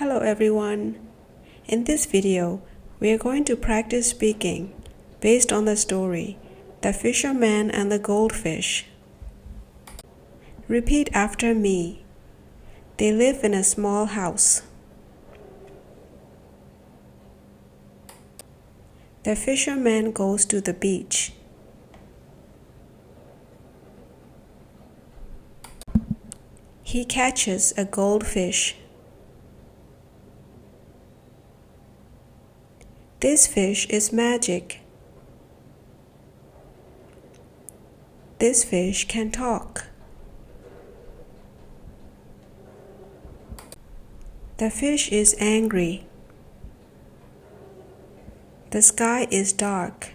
Hello everyone. In this video, we are going to practice speaking based on the story, The Fisherman and the Goldfish. Repeat after me. They live in a small house. The fisherman goes to the beach. He catches a goldfish. This fish is magic. This fish can talk. The fish is angry. The sky is dark.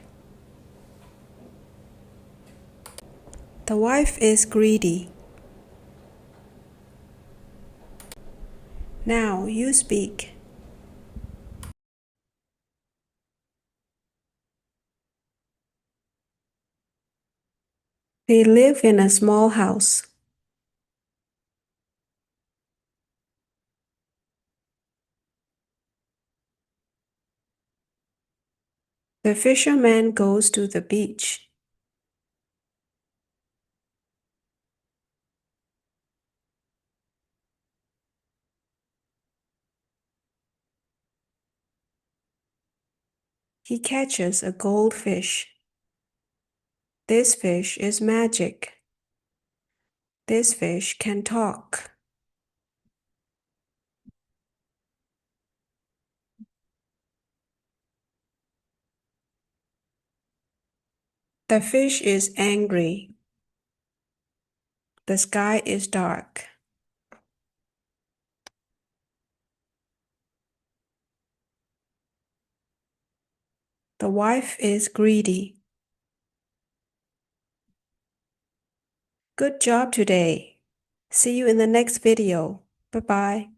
The wife is greedy. Now you speak. They live in a small house. The fisherman goes to the beach. He catches a goldfish. This fish is magic. This fish can talk. The fish is angry. The sky is dark. The wife is greedy. Good job today. See you in the next video. Bye-bye.